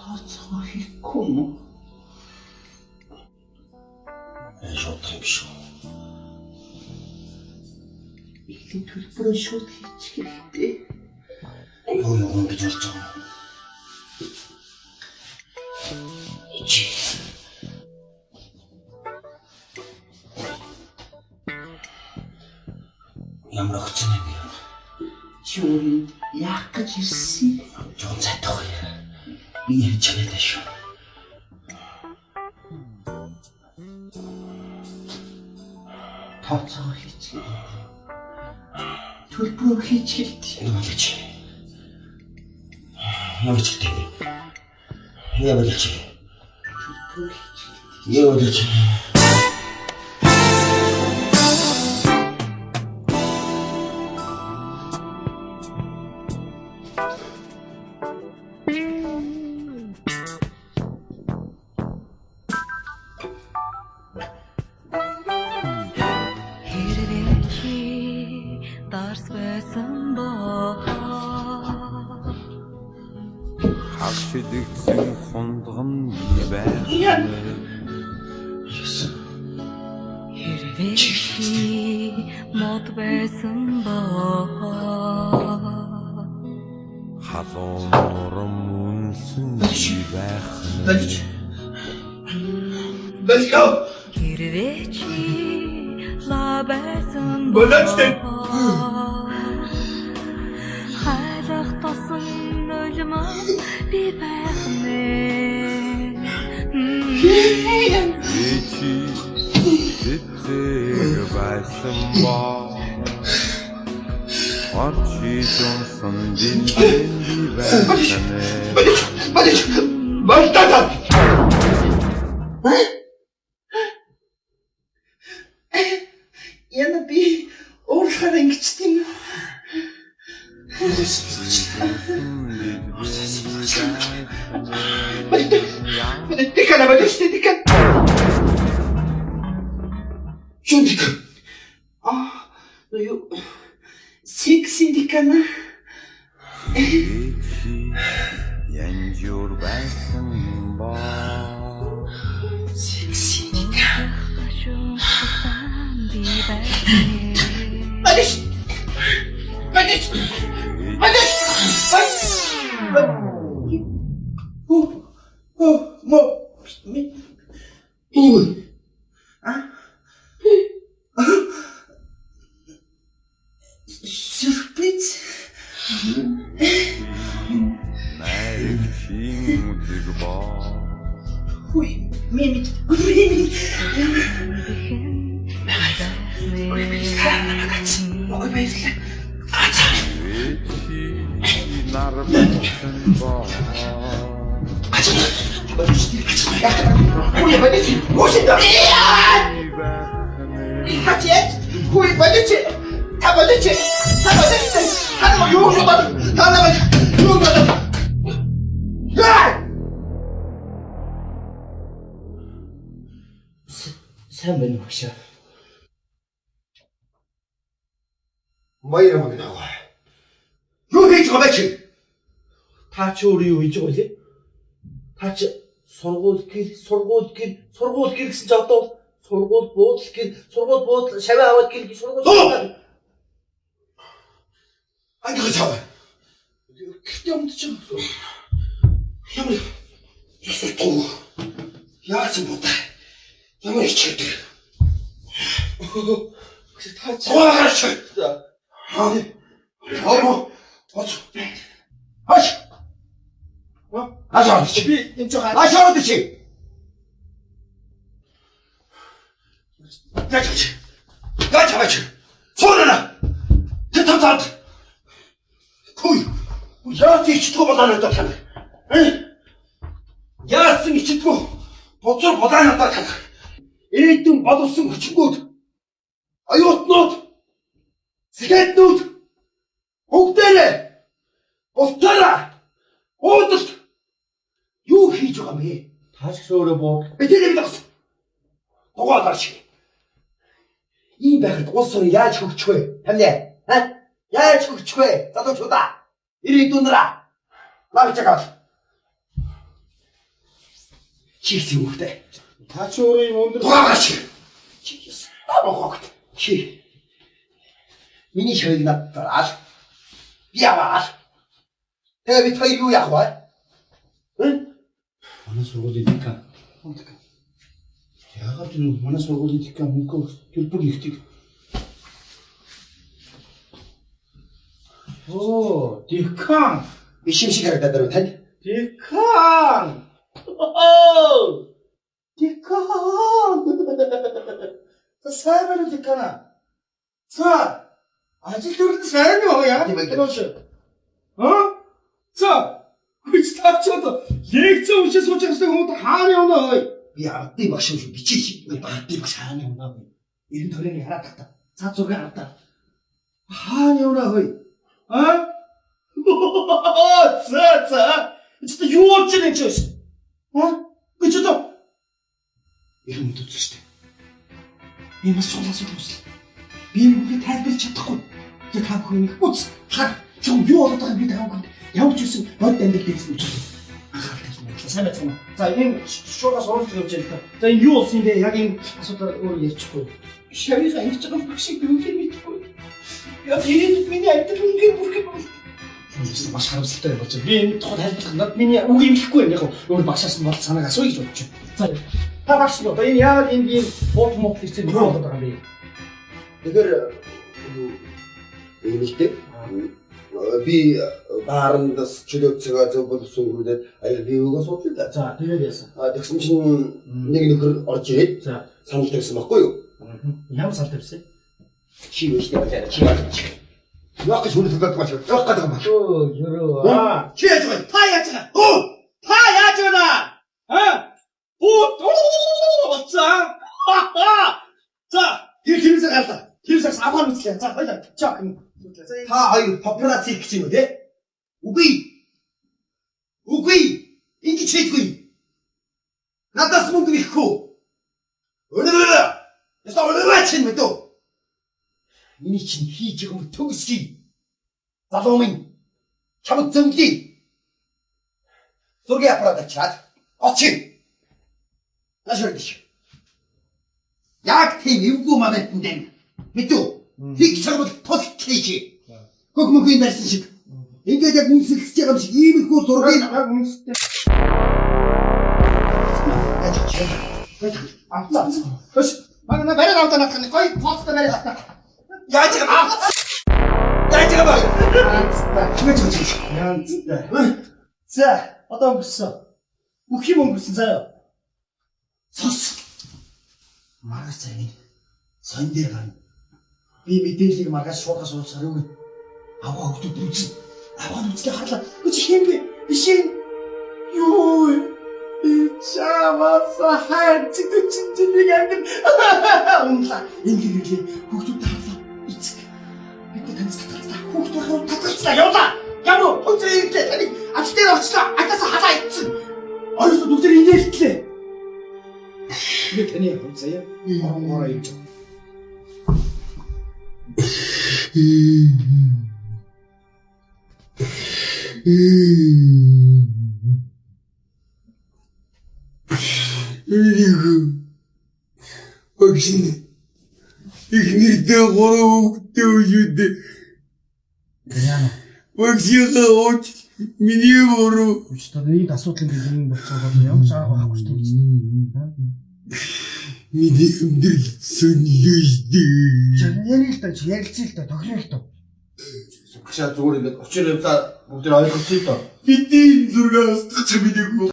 тооцоо хийхгүй юм уу? Шууд юм шүү. Ихний төлбөрөө шууд хийчих хэрэгтэй. Юу юм гэж болж байгаа юм. Ичи. Ямар огцсон юм бэ? Чи өөрөө яах гэж ирсэн? Жон цайтах уу? Би ярьж байгаа шүү. Тооцоо хийчих. Төлбөрөө хийчих хэрэгтэй. Юу гэж? Ямар ч гэдэг юм. Ямар ч. Төлбөрөө хийчих. Юу гэж? Хагшидэгсэн хундган би байх. Хэрвээ чи мод байсан боо халуун урам үнсэн би байх. Бэлгөө. хэрвээ чи ла байсан Болоочтой. хайрах тосон нулимас би байх нэ. Чи тэтгэр байсан боо Очи жонсон дин би байх нэ. Балтаа. Яна би уурхаар ингэчтэй юм. Дикана бадышты дикан. Что дикан? Ну ю секси дикана. Янжур байсан боо Секси дикан. би байх нэ. Бадыш. Сюрприз. Ой, мимит. Ой, баярлалаа. Сайн байна уу гэж. Баяр мөн аа. Юу хийж байгаа бэ? Та ч өөрөө юу хийж байгаа вэ? Та ч сургууль гэр гэсэн чи одоо сургууль буудал шаваа аваад гэр сургууль. Ангиж чав. Гэхдээ өмдөж байгаа. Ямар ясуу. Яаж юм бод. Ямар ичээдэг. Та ч Гоош. Оц. Хаш. Ашаа чи. би энэ жоо Ашаа чи. Гачаач. Сорона. Тэтатат. Куй. Яац ичдгүү болоо надад тань. Яасан ичдгүү. Боцор болоо надад тань. Ирээдүйн боловсон хүчгүүд. Аюутнууд. Сэхэтнүүд. Бүгдээрээ. Утаараа. Уудалт. Юу хийж байгаа юм бэ? Хаач гэсэн өөрөө боо. Битэрээ битгээс. Дугаар гарч. Ийм байхад улс орн яаж хөгжих вэ? Тамлаа. Яаж хөгжих вэ? Залуучуудаа. Ирээдүйнараа. Навчаагаад. Чигс юм хөхтэй. Та ч өөрөө юм өндөр Дугаар гарч. Чигс. Табохогт. Чи. Миний шавыг надад би аваад. Тэгээ бид хоёр юу яах вэ? манай сургуулийн декан. Яагаад энэ манай сургуулийн декан мөнгө төлбөр ихдэг? Оо, декан. Биш юм шиг харагдаад байна тань. Декан. Оо! Декан. Сайн декана. За. Ажил төрөлд сайн юу яагаад Тийм ээ. болоош? За. Хүч тавчаад лекц уншиж сууж байгаа хүмүүс хаана явна ой? Би ардын багш юм шиг бичиж ардын багш хаана явна вэ? 90 төрөний хараад тахта. Цаа зураг авта. Хаана явна ой? За. Чи юу болж байгаа юм чи? Гэж одоо. Ирэн төцөл штэ. Би бас цуглаас үзнэ. Би мөнгө тайлбарлаж чадахгүй. Яг та бүхэн үз. Та юу болоод байгааг би таахгүй. Ямар ч үсэн бод амьд дээрсэн үгүй. Анхаарал тавьсан байна. Сайн байна. За энэ шуургаас оруулж явж байна л та. За энэ юу болсон юм бэ? Яг энэ асуудал өөр ярьчихгүй. Шавьяа ярьж байгаа юм шиг юу юм мэдгүй. Яг энэ миний амьд үнгээр бүрхэг байна. Үнэхээр маш харамсалтай болж байна. Би энэ тухайд тайлбарлах надад миний үг юм хэлэхгүй юм. Яг өөр багшаас нь бол санааг асууя гэж бодож байна. За та багш нь одоо энэ яг энэ ийм бод мод гэсэн юм болоод байгаа юм бэ? Тэгэхээр ингэдэг. Би баарандас чөлөөцгөө зөвлөсөн хүрээд аяа би өгөө суудлаа. За тэгээд яасан. Тэгсэн чинь нэг нөхөр орж ирээд санал тавьсан байхгүй юу? Ямар санал тавьсан? Чи биш дээ чи яаж. Яг гэж хүнээс гадаг бач. Яг гадаг бач. Оо ёроо. Чи яаж вэ? Та яаж байгаа? Та яаж байна? Болцсон. За тэр тэрээс гарлаа. Тэрээс аваад үзлээ. За хоёлаа. Чак. Та хоёр папарац хийх гэж юм үү те? Үгүй. Ингэж хийдгүй. Надаас мөнгө ихгүй. Өнөө. Ястаа чинь мэдөө. Миний чинь хийж байгаа юм төгсгий. Залуу минь. Чамд зөнгөли. Зургийн аппарат ачаад очив. Ашигдчих. Яг тийм эвгүй моментэн дээр мэдүү. Хик чармал тултлийж. Хог мөхийн дарсан шиг. Ингээд яг үнсэлж байгаа юм шиг иймэрхүү зургийг яг үнэстэй. Авцаа. Хөш. Манай барай авдаг надад гоё поцтой барай авдаг. яаж байгаа бай. Янцтай. За, одоо өнгөрсөн. Бүх юм өнгөрсөн заяа. Сос. Маргас цагийн сон дээр гарна. Би мэдээллийг маргаас шуургаас уулзахаар өгнө. Аваа хөлтөд үзэн. Аваад үзлээ харлаа. Үгүй хэм бэ? Биш ээ. Юу? Чамаас хайр чигчинжиг амин. Унла. Ингээд хүүхдүүд харлаа. Эцэг. Бид танилцуулаа. Хүүхдүүд татгалцлаа. Явлаа. Ямар хөөцөө ирлээ. Таны ач дээр орчлоо. Атаас халаа ицсэн. Оросод бүгд инээлтлээ. Би таны хөөцөө оронгороо явж байгаа. Багшин ихнэрдээ 3 хүүхэдтэй үжүүдээ багшигаа ууч миний буруу Өчтөр нэг асуудал ингээд юм болцоо ямар ч арга байхгүй шүү дээ. миний амьдрал сонлоождээ Ярилцъя л да, тохирё л да. Багшаа зүгээр ингээд очир явлаа бүгд ойлгоцсон л доо. бидний зургаас тач бидэггүй